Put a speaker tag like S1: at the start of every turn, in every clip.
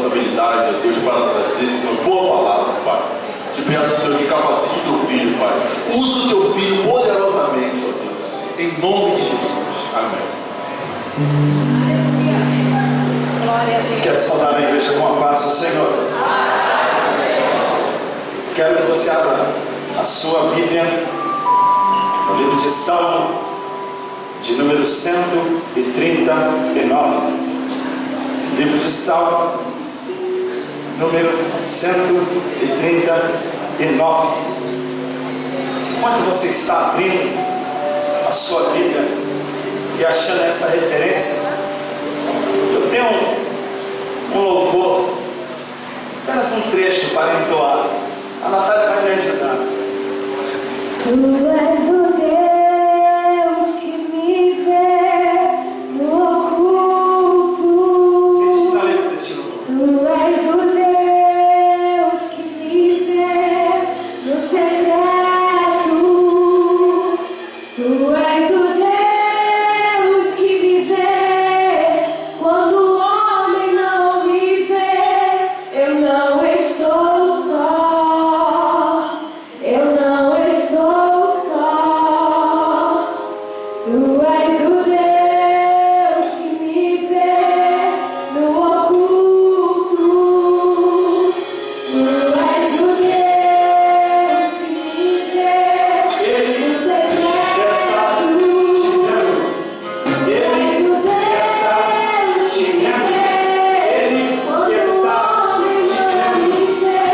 S1: responsabilidade, ó Deus, para trazer, Senhor, boa palavra, Pai. Te peço, Senhor, que capacite o teu filho, Pai. Usa o teu filho poderosamente, ó Deus. Em nome de Jesus. Amém.
S2: Quero saudar a igreja com a paz do Senhor. Quero que você abra a sua Bíblia no livro de Salmo, de número 139. Livro de Salmo, número 139. Enquanto você está abrindo a sua Bíblia e achando essa referência, eu tenho um louvor, apenas um trecho para entoar. A Natália vai me ajudar.
S3: Tu és o Deus que me vê no oculto.
S2: Quem diz na letra desse louvor?
S3: Tu és o Deus que me vê no secreto. Tu és o Deus que me vê quando o homem não me vê. Eu não estou só. Eu não estou só. Tu és o Deus que me vê no oculto. Tu és o Deus que me vê no secreto.
S2: Ele está te vendo. Ele está te vendo.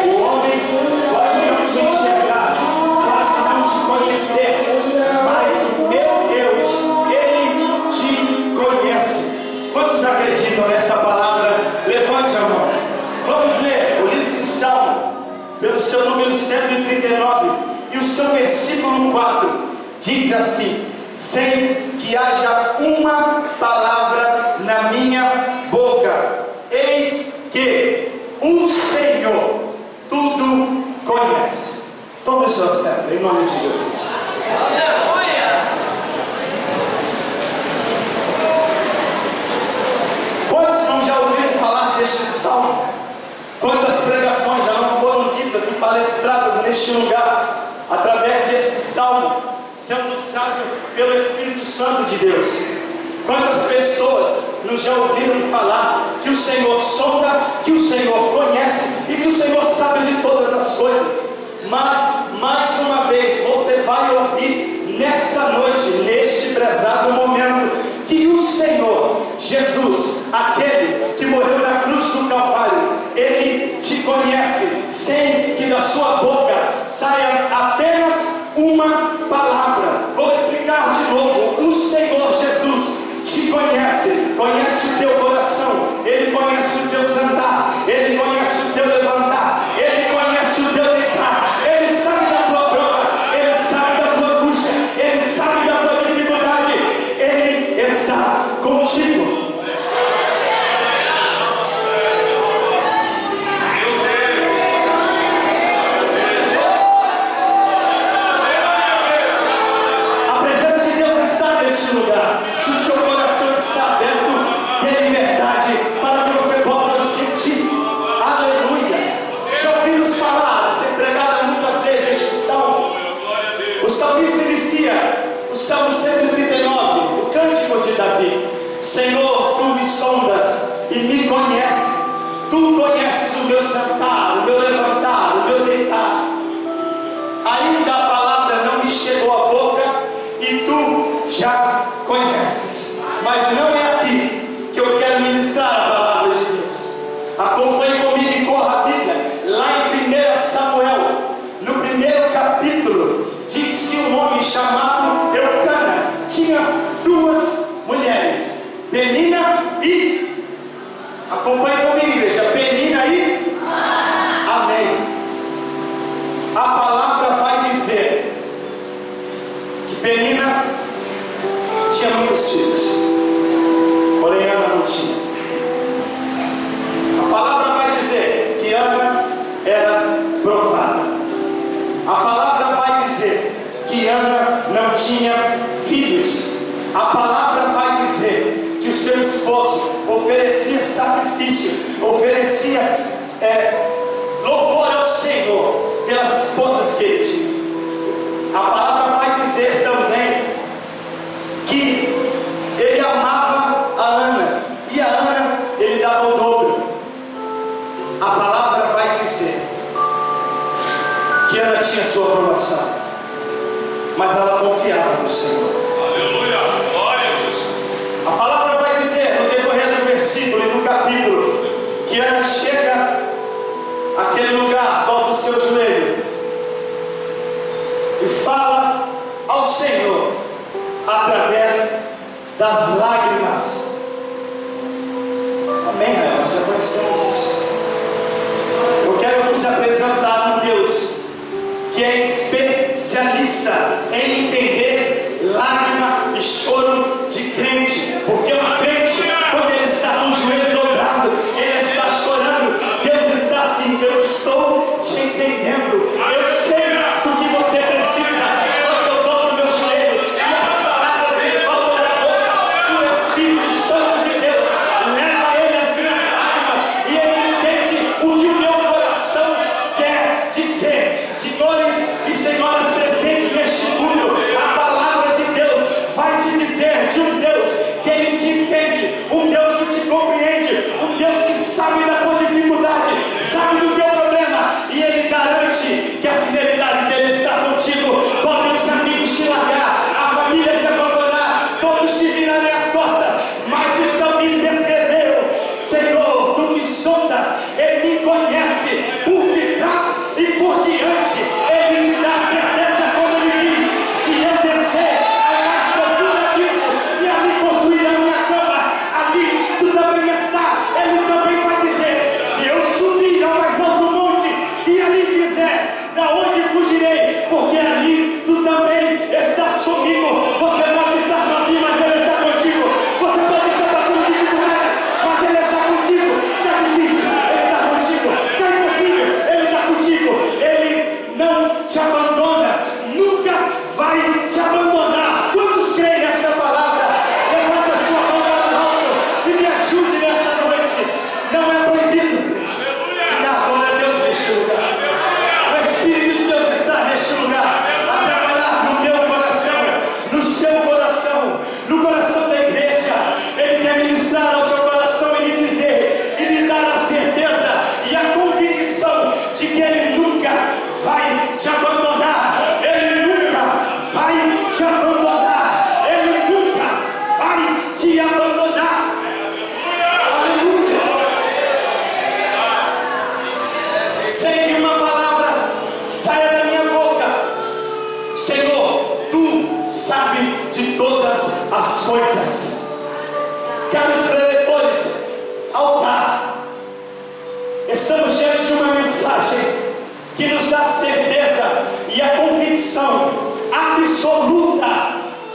S2: O homem pode não te enxergar, pode não te conhecer, mas o meu Deus, Ele te conhece. Quantos acreditam nessa palavra? Levante a mão. Vamos ler o livro de Salmo, pelo seu número 139, e o seu versículo 4 diz assim: sem que haja uma palavra na minha boca, eis que o Senhor tudo conhece. Tome o seu assento, em nome de Jesus. Quantos não já ouviram falar deste salmo? Quantas pregações já não foram ditas e palestradas neste lugar, através deste salmo, sendo usado pelo Espírito Santo de Deus? Quantas pessoas não já ouviram falar que o Senhor sonda, que o Senhor conhece e que o Senhor sabe de todas as coisas? Mas, mais uma vez, você vai ouvir nesta noite, neste prezado momento, que o Senhor Jesus, aquele que morreu na cruz do Calvário, Ele te conhece, sem que da sua boca saia apenas uma palavra. Vou explicar de novo. O Senhor Jesus te conhece, conhece o teu coração, Ele conhece o teu sentar, Ele conhece o teu levantar, Ele conhece o teu deitar, Ele sabe da tua prova, Ele sabe da tua angústia, Ele sabe da tua dificuldade, Ele está contigo. A presença de Deus está neste lugar. Se o seu coração está aberto, tem liberdade para que você possa o sentir. Aleluia. Já ouvimos falar, ser pregado muitas vezes este salmo. O salmista inicia o Salmo 139, o cântico de Davi. Senhor, tu me sondas e me conheces. Tu conheces o meu sentar, o meu levantar, o meu deitar. Ainda a palavra não me chegou à boca e tu já conheces. Mas não é aqui que eu quero ministrar a palavra de Deus. Acompanhe comigo e corra a Bíblia. Lá em 1 Samuel, no primeiro capítulo, diz que um homem chamado Eucana tinha duas mulheres, Penina e... Acompanhe comigo, igreja. Penina e... Amém. A palavra vai dizer que Penina tinha muitos filhos, porém Ana não tinha. A palavra vai dizer que Ana era provada. A palavra vai dizer que Ana não tinha filhos. A palavra vai dizer que os seus esposo oferecia sacrifício, oferecia louvor ao Senhor pelas esposas que ele tinha. A palavra vai dizer também que ele amava a Ana, e a Ana ele dava o dobro. A palavra vai dizer que Ana tinha sua aprovação, mas ela confiava no Senhor.
S4: Aleluia, glória a Jesus.
S2: A palavra vai dizer no decorrer do versículo e no capítulo que Ana chega àquele lugar, dobra o seu joelho e fala ao Senhor através das lágrimas. Amém, nós já conhecemos isso. Eu quero vos apresentar um Deus que é especialista em entender lágrima e choro de crente, porque um crente, quando ele está com o joelho dobrado, ele está chorando. Deus está assim: eu estou te entendendo, eu sei do que você precisa. Quando eu dobro meu joelho e as palavras me faltam da boca, o Espírito Santo de Deus leva ele as minhas lágrimas e ele entende o que o meu coração quer dizer. Senhores e senhoras presentes neste culto, a palavra de Deus vai te dizer de um Deus que ele te entende, um Deus que te compreende, um Deus que sabe da tua dificuldade, sabe do teu problema, e ele garante que a fidelidade dele está contigo. Podem os amigos te largar, a família te abandonar, todos te virarem as costas, mas o salmista escreveu: Senhor, tu me sondas e me conhece por detrás e por diante. Ele te dá certeza quando ele diz: se eu descer ao mais profundo abismo e ali construir a minha cama, ali tu também está. Ele também vai dizer: se eu subir ao mais alto monte e ali fizer, da onde fugirei? Porque ali tu também estás comigo. Você pode estar sozinho, mas ele está contigo. Você pode estar passando dificuldade, mas ele está contigo. Está difícil, ele está contigo. Está impossível, ele está contigo. Ele não te abandona, nunca vai te abandonar. Quantos creem nessa palavra? Levante a sua mão para o alto e me ajude nessa noite. Não é proibido de dar glória a Deus neste lugar. O Espírito de Deus está neste lugar a trabalhar no meu coração, no seu coração, no coração da igreja. Ele quer ministrar ao seu coração e lhe dizer, e lhe dar a certeza e a convicção de que ele nunca vai te abandonar. Ele nunca vai te abandonar. Ele nunca vai te abandonar. Aleluia. Sem que uma palavra saia da minha boca: Senhor, tu sabes de todas as coisas. Caros preletores, altar, estamos diante de uma mensagem que nos dá certeza e a convicção absoluta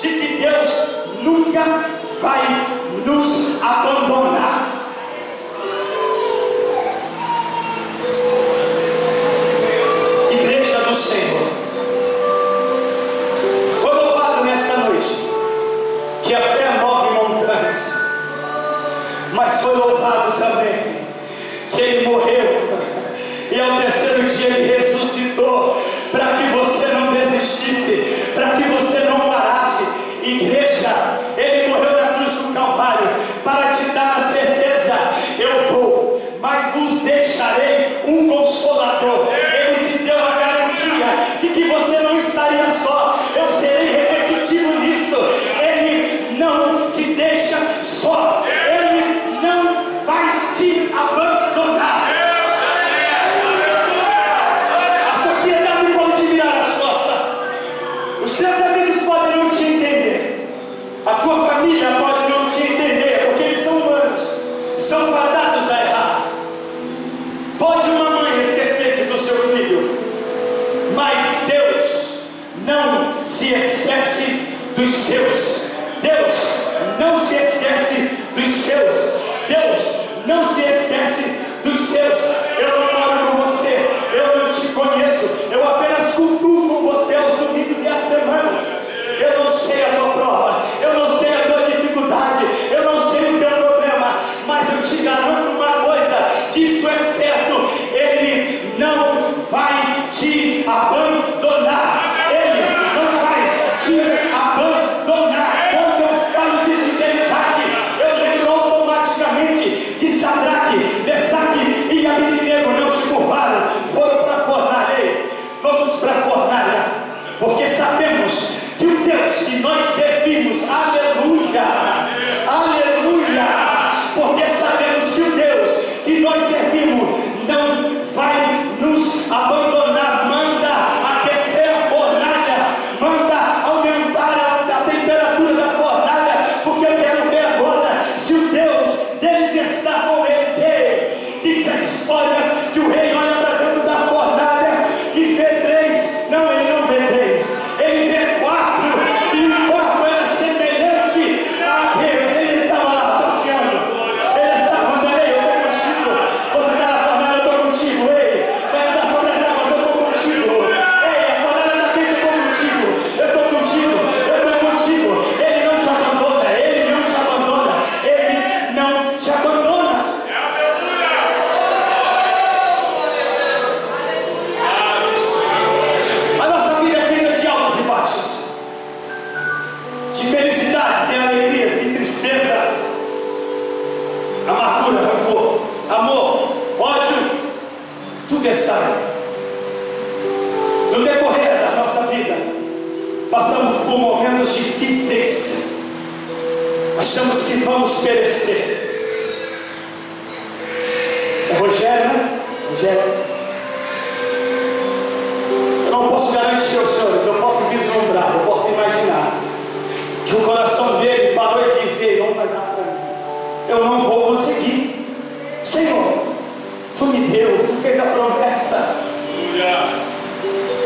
S2: de que Deus nunca vai nos abandonar. Igreja do Senhor, foi louvado nesta noite que a fé move montanhas, mas foi louvado também que ele morreu e ao terceiro dia ele ressuscitou, para que você não desistisse, para que você não parasse. Igreja, ele morreu na cruz do Calvário para te dar a certeza: eu vou, mas vos deixarei um consolador. Ele te deu a garantia de que você não estaria só. Eu serei repetitivo nisso: ele não te deixa só, ele não vai te abandonar. A sociedade pode te virar as costas, os seus amigos podem não te entender, a tua família pode não te entender, porque eles são humanos, são fadados a errar. Pode uma mãe esquecer-se do seu filho, mas Deus não se esquece dos seus. Deus não se esquece dos seus. Deus não se esquece dos seus. Eu não moro com você, eu não te conheço, eu apenas cultuo com você aos domingos e às semanas. Eu não sei a tua prova, eu não sei a tua dificuldade, eu não sei o teu problema. necessário. No decorrer da nossa vida, passamos por momentos difíceis, achamos que vamos perecer. É Rogério, né? Rogério. Eu não posso garantir aos senhores, eu posso vislumbrar, eu posso imaginar que o coração dele parou e disse: não vai dar para mim, eu não vou conseguir. Senhor, tu me deu, tu fez a promessa.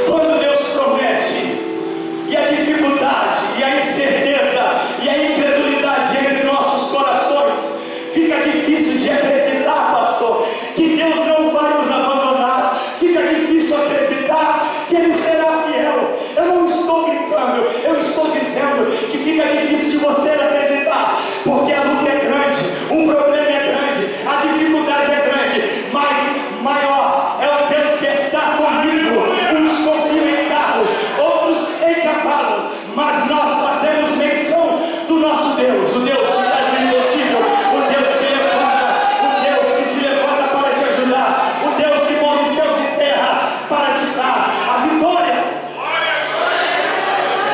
S2: Quando Deus promete, e a dificuldade, e a incerteza, e a incredulidade entre nossos corações, fica difícil de acreditar, pastor, que Deus não vai nos abandonar. Fica difícil acreditar que Ele será fiel. Eu não estou brincando, eu estou dizendo que fica difícil de você acreditar, porque a luta é grande, o problema é grande, a dificuldade é grande, mas maior é o Deus que está comigo. Uns confiam em carros, outros em cavalos, mas nós fazemos menção do nosso Deus, o Deus que faz o impossível, o Deus que levanta, o Deus que se levanta para te ajudar, o Deus que move céus e terra para te dar a vitória.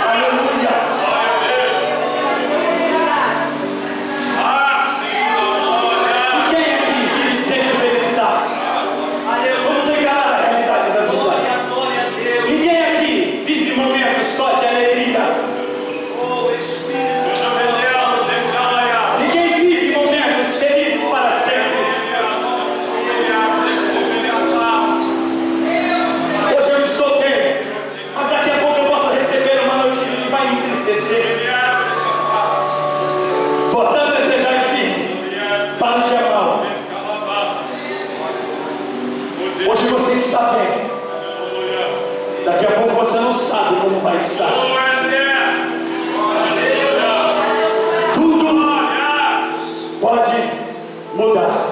S2: Aleluia. E quem aqui vive sempre felicidade? Vamos encarar a realidade da vida. Ninguém aqui vive momentos só de alegria. Ninguém vive momentos felizes para sempre. Hoje eu estou bem, mas daqui a pouco eu posso receber uma notícia que vai me entristecer. Portanto, estejais firmes para o dia mau. Hoje você está bem, daqui a pouco você não sabe como vai estar. Tudo pode mudar,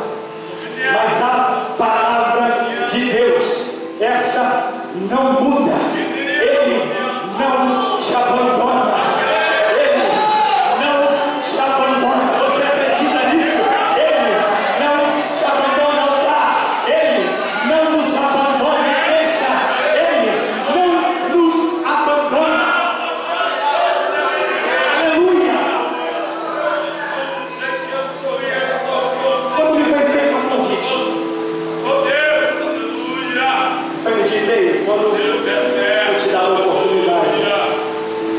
S2: mas a palavra de Deus, essa não muda. Ele não te abandona. Ele não te abandona. Você acredita nisso? Ele não te abandona ao altar. Ele não nos abandona e deixa. Ele não nos abandona. Aleluia. Quando me foi feito um convite, foi no dia inteiro, quando eu te dar a oportunidade,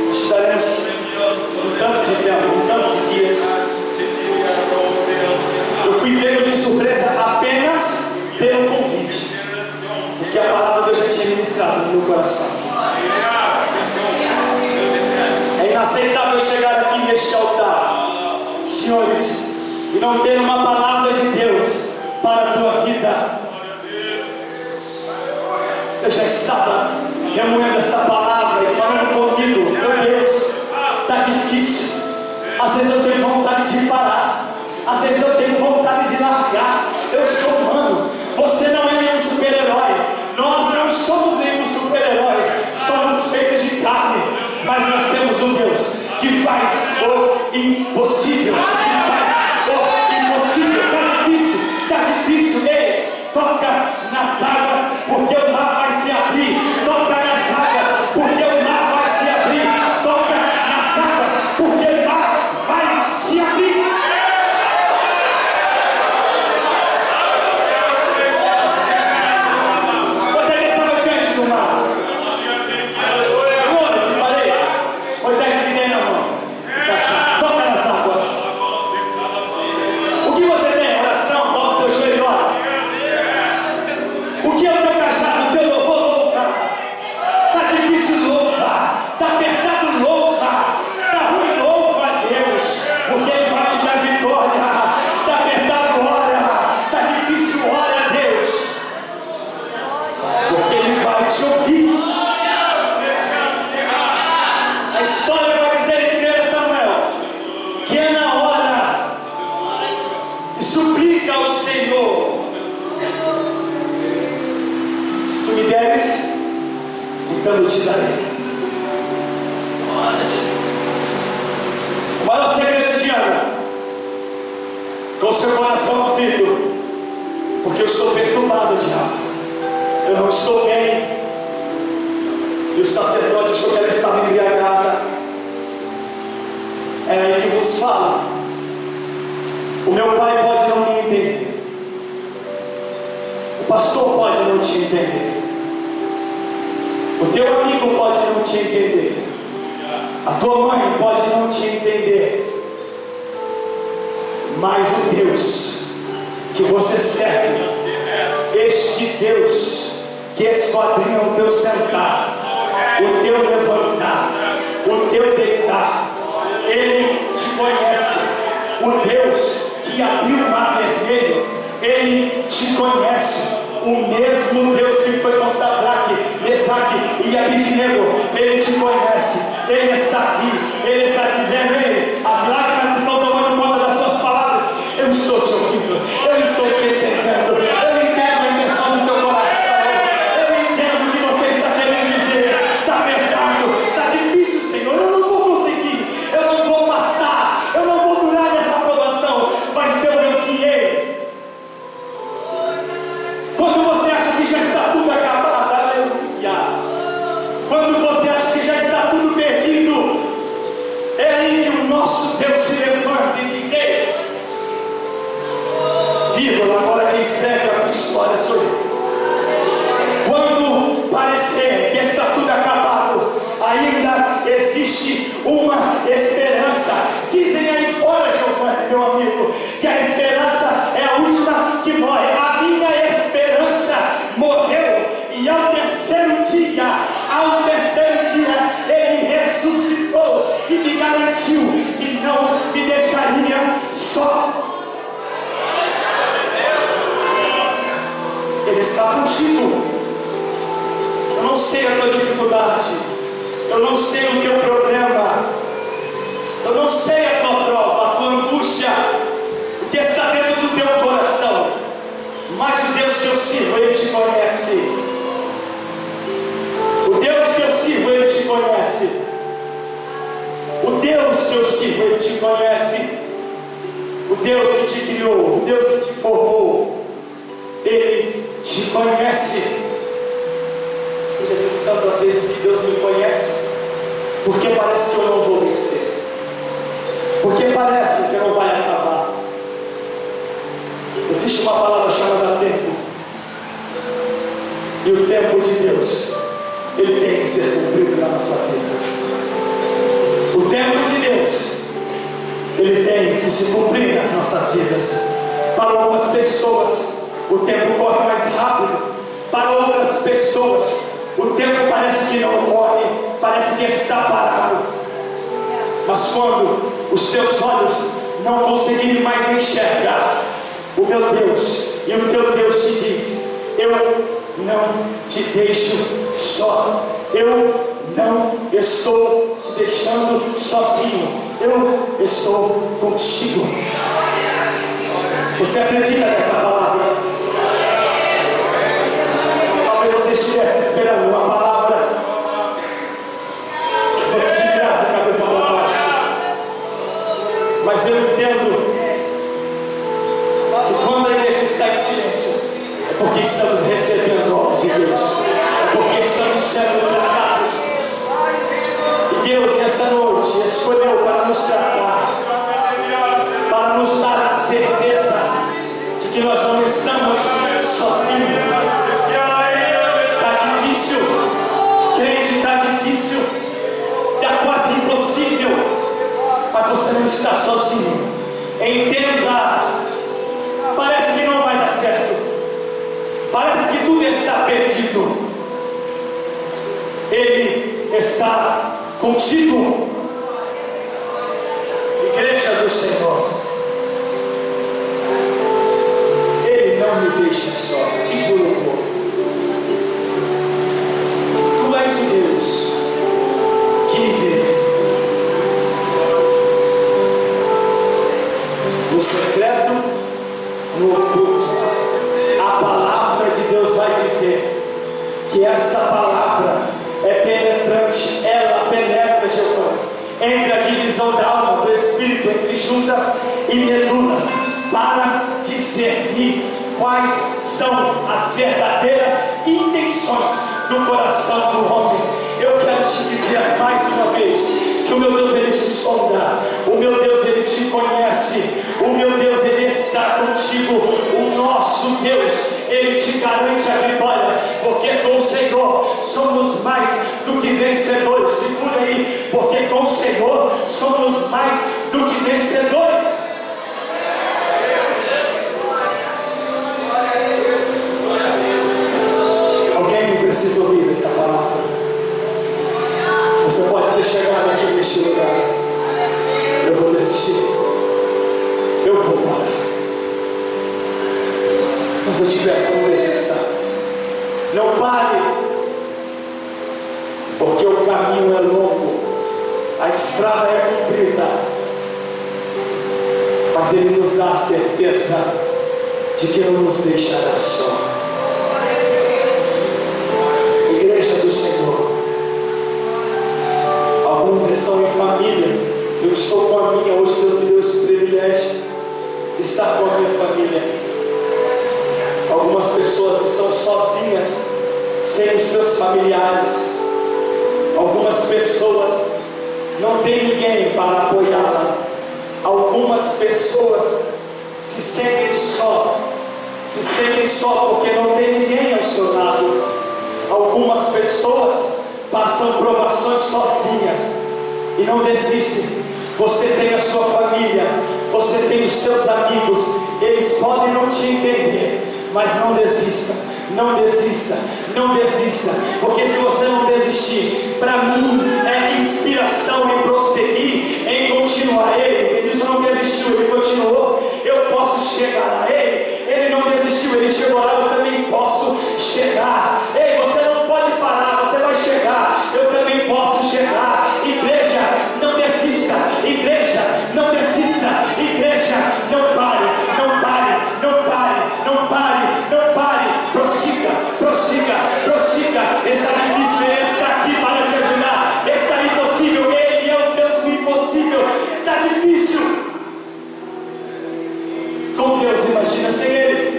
S2: nós te daremos um tanto de tempo, um tanto de dias. Eu fui pego de surpresa apenas pelo convite, porque a palavra Deus já tinha ministrado no meu coração. É inaceitável chegar aqui neste altar, senhores, e não ter uma palavra de Deus para a tua vida. Eu já estava remoendo essa palavra e falando comigo: meu Deus, está difícil. Às vezes eu tenho vontade de parar, às vezes eu tenho vontade de largar. Eu sou humano, você não é nenhum super-herói, nós não somos nenhum super-herói, somos feitos de carne, mas nós temos um Deus que faz o impossível, que faz o impossível. Está difícil, ei, toca nas águas, porque o mar vai se abrir. Toca nas águas, porque o mar vai se abrir. Toca nas águas, porque o mar vai se abrir. Moisés estava diante do mar. Lembra que falei? Moisés, me dei na mão. Toca nas águas. O que você tem? Oração, toca o teu joelho e ora. O que é o teu cajado, o teu louvor? Louva. Está difícil, louva. Está apertado, louva. Está ruim, louva a Deus, porque Ele vai te dar vitória. Está apertado, ora. Está difícil, ora a Deus, porque Ele vai te ouvir. A história vai dizer em 1 Samuel que é na hora e suplica ao Senhor: se tu me deres, então eu te darei. O maior segredo de Ana, com seu coração aflito, porque eu estou perturbado, diabo. eu não estou bem. E o sacerdote achou que ela estava embriagada. É aí que vos falo. O meu pai pode não me entender. O pastor pode não te entender. O teu amigo pode não te entender. A tua mãe pode não te entender. Mas o Deus que você serve, este Deus que esquadrinha o teu sentar, o teu levantar, o teu deitar, Ele te conhece. O Deus que abriu o mar vermelho, Ele te conhece. O mesmo Deus que foi com Sadraque, Mesaque e Abednego, Ele te conhece. Ele está aqui. Ele está dizendo: ei, as lágrimas estão tomando conta das tuas palavras. Eu estou te ouvindo, eu estou te entendendo, eu entendo a intenção do teu coração, eu entendo o que você está querendo dizer. Está apertado, está difícil, Senhor, eu não vou conseguir, eu não vou passar, eu não vou durar nessa aprovação. Vai ser o meu fiel. Quando você acha que já está tudo acabado, aleluia, quando você acha que já está tudo perdido, é aí que o nosso Deus se levanta e diz: ei, vírgula, agora quem escreve a tua história sou eu. Quando parecer que está tudo acabado, ainda existe uma esperança. Dizem aí fora, Giovanni, meu amigo, que a esperança é a última que morre. A minha esperança morreu, e ao terceiro dia, Ele ressuscitou e me garantiu que não me deixaria só. Ele está contigo. Eu não sei a tua dificuldade, eu não sei o teu problema, eu não sei a tua prova, a tua angústia, o que está dentro do teu coração, mas o Deus que eu sirvo, Ele te conhece. O Deus que eu sirvo, Ele te conhece. O Deus que eu sirvo, Ele te conhece. O Deus que te criou, o Deus que te formou, Ele te conhece. Você já disse tantas vezes que Deus me conhece, porque parece que eu não vou vencer, porque parece que não vai acabar. Existe uma palavra chamada tempo, e o tempo de Deus, ele tem que ser cumprido na nossa vida. O tempo de Deus, ele tem que se cumprir nas nossas vidas. Para algumas pessoas, o tempo corre mais rápido. Para outras pessoas, o tempo parece que não corre, parece que está parado. Mas quando os teus olhos não conseguirem mais enxergar, o meu Deus e o teu Deus te diz: eu não te deixo só, eu não estou te deixando sozinho, eu estou contigo. Você acredita nessa palavra? Talvez você estivesse esperando uma palavra que fosse te virar de cabeça para baixo, mas eu entendo que quando a igreja está em silêncio, é porque estamos recebendo a obra de Deus, é porque estamos sendo tratados. E Deus nessa noite escolheu para nos tratar, para nos dar a certeza de que nós não estamos sozinhos. Está difícil, crente, está difícil, está quase impossível, mas você não está sozinho. Entenda, parece que não vai dar certo, parece que tudo está perdido. Ele está contigo, igreja do Senhor. Ele não me deixa só, diz o louvor. Tu és o Deus que me vê no secreto, no oculto. A palavra de Deus vai dizer que essa palavra é penetrante, ela penetra, Giovanni, entre a divisão da alma, do espírito, entre juntas e medulas, para discernir quais são as verdadeiras intenções do coração do homem. Eu quero te dizer mais uma vez que o meu Deus, Ele te sonda, o meu Deus, Ele te conhece, o meu Deus, Ele está contigo, o nosso Deus, Ele te garante a vitória, porque com o Senhor somos mais do que vencedores. Segura aí, porque com o Senhor somos mais do que vencedores. Alguém precisa ouvir essa palavra. Você pode ter chegado aqui neste lugar. Eu vou desistir. Eu vou parar. Mas eu te peço, não desista. Não pare. Porque o caminho é longo. A estrada é comprida. Mas Ele nos dá a certeza de que não nos deixará só. Igreja do Senhor. Alguns estão em família. Eu estou com a minha. Hoje Deus me deu esse privilégio de estar com a minha família. Algumas pessoas estão sozinhas, sem os seus familiares. Algumas pessoas não têm ninguém para apoiá-la. Algumas pessoas se sentem só porque não tem ninguém ao seu lado. Algumas pessoas passam provações sozinhas e não desistem. Você tem a sua família, você tem os seus amigos, eles podem não te entender, mas não desista, não desista, não desista, porque se você não desistir, para mim é inspiração em prosseguir, em continuar. Ele disse, não desistiu, ele continuou. Eu posso chegar a ele não desistiu, ele chegou lá, eu também posso chegar. Ei, você não pode parar, você vai chegar, eu também posso chegar. Igreja, não desista, igreja, não desista, igreja, não pare, não pare, não pare, não pare, não pare, prossiga, prossiga, prossiga. Está difícil, Ele está aqui para te ajudar. Está impossível, Ele é o Deus do impossível. Está difícil. Com Deus, imagina sem Ele.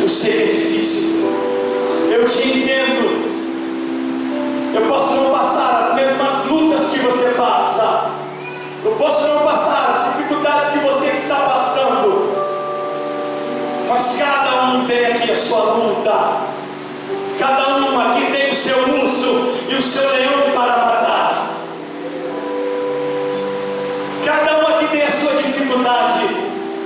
S2: Eu sei que é difícil, eu te entendo. Eu posso não passar as mesmas lutas que você passa, eu posso não passar as dificuldades que você está passando, mas cada um tem aqui a sua luta. Cada um aqui tem o seu urso e o seu leão para matar. Cada um aqui tem a sua dificuldade,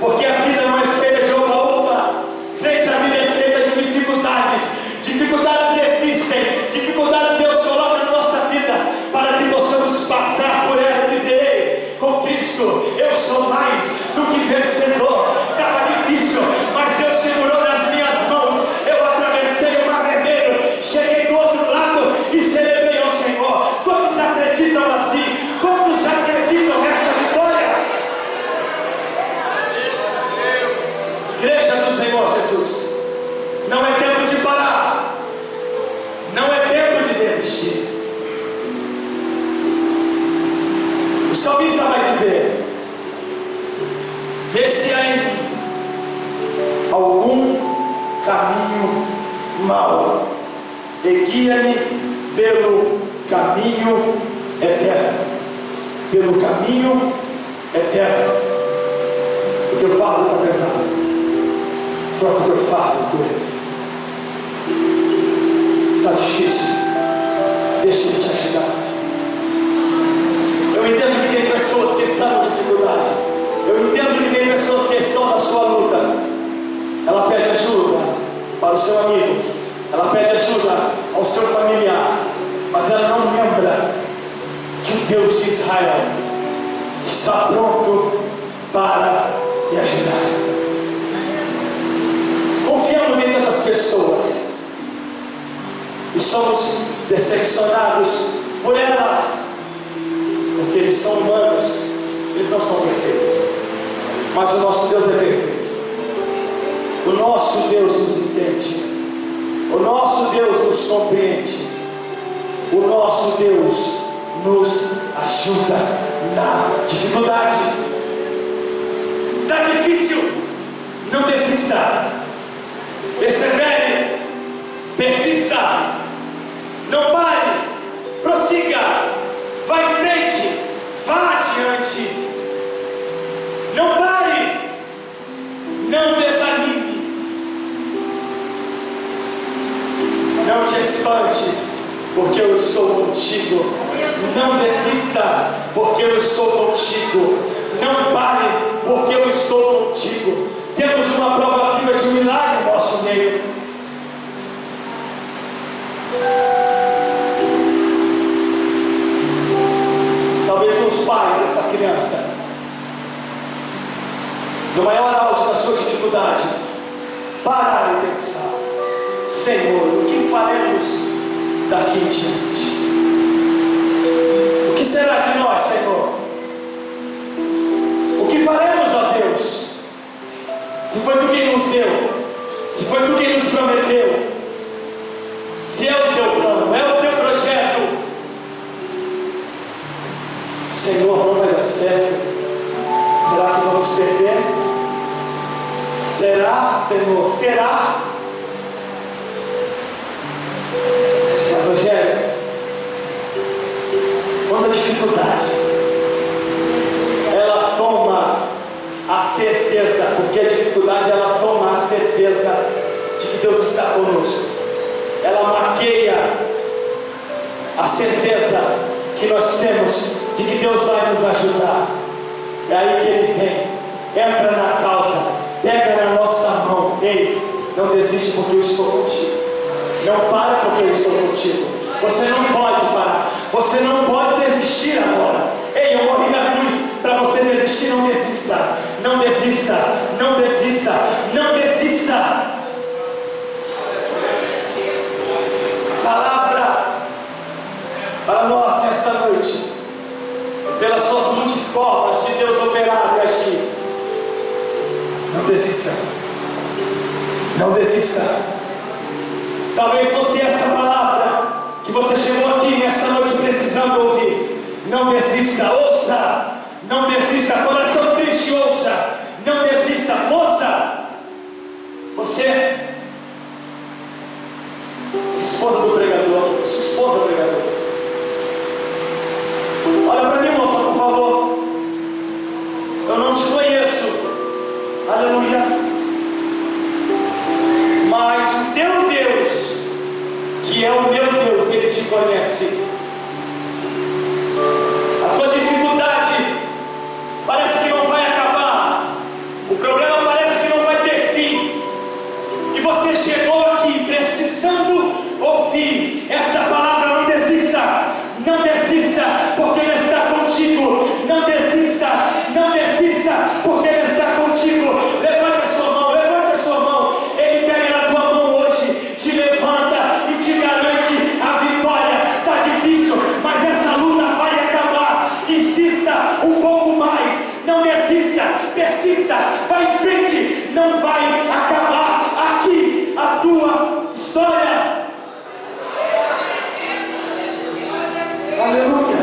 S2: porque a vida não é feita de oba-oba. Crente, a vida é feita de dificuldades. Dificuldades existem, dificuldades Deus coloca na nossa vida para que possamos passar por ela e dizer: ei, com Cristo eu sou mais do que vencedor. Estava difícil, mas Deus segurou nas minhas mãos. Eu atravessei o mar vermelho, cheguei do outro lado e celebrei ao Senhor. Quantos acreditam assim? Quantos acreditam nessa vitória? Igreja do Senhor Jesus, não é tempo de parar, não é tempo de desistir. O salmista vai dizer: vê se há em mim algum caminho mau e guia-me pelo caminho eterno. Pelo caminho eterno. O teu fardo está pesado. Troca o teu fardo por ele. Está difícil. Deixa ele te ajudar. Eu entendo que tem pessoas que estão em dificuldade. Eu entendo que tem pessoas que estão na sua luta. Ela pede ajuda para o seu amigo. Ela pede ajuda ao seu familiar. Mas ela não lembra que o Deus de Israel está pronto para lhe ajudar. Confiamos em tantas pessoas e somos decepcionados por elas, porque eles são humanos, eles não são perfeitos, mas o nosso Deus é perfeito. O nosso Deus nos entende, o nosso Deus nos compreende, o nosso Deus nos ajuda na dificuldade. Está desista. Persevere, persista, não pare, prossiga, vá em frente, vá adiante. Não pare, não desanime, não te espantes, porque eu estou contigo. Não desista, porque eu estou contigo. Não pare, porque eu estou contigo. Temos uma prova viva de um milagre no nosso meio. Talvez os pais dessa criança, no maior auge da sua dificuldade, pararam e pensar: Senhor, o que faremos daqui em diante? O que será de nós, Senhor? O que faremos, ó Deus? Se foi Tu quem nos deu, se foi Tu quem nos prometeu, se é o Teu plano, é o Teu projeto, Senhor, não vai dar certo. Será que vamos perder? Será, Senhor? Será? Mas, Rogério, quando a dificuldade ela toma a certeza, porque a dificuldade ela toma a certeza de que Deus está conosco, ela maqueia a certeza que nós temos de que Deus vai nos ajudar. É aí que Ele vem, entra na causa, pega na nossa mão. Ei, não desiste, porque eu estou contigo. Não para, porque eu estou contigo. Você não pode parar, você não pode desistir agora. Ei, eu morri na cruz para você desistir. Não desista, não desista, não desista, não desista. Palavra para nós nesta noite, pelas suas multiformas de Deus operar e agir. Não desista, não desista. Talvez fosse essa palavra que você chegou aqui nesta noite precisando ouvir. Não desista, ouça. Não desista, coração triste, ouça. Não desista, moça. Você, esposa do pregador, sua esposa pregador, olha para mim, moça, por favor. Eu não te conheço, aleluia, mas o teu Deus, que é o meu Deus, Ele te conhece. A tua dificuldade parece que não vai acabar, o problema parece que não vai ter fim, e você chegou aqui precisando ouvir esta palavra. Não desista, não desista, porque Ele está contigo. Não desista, não desista, porque Ele está contigo. Levante a sua mão, levante a sua mão. Ele pega na tua mão hoje, te levanta e te garante a vitória. Está difícil, mas essa luta vai acabar. Insista um pouco mais, não desista, persista, vai em frente. Não vai acabar aqui a tua história. Aleluia.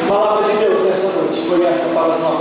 S2: A palavra de Deus nessa noite foi essa para as nossas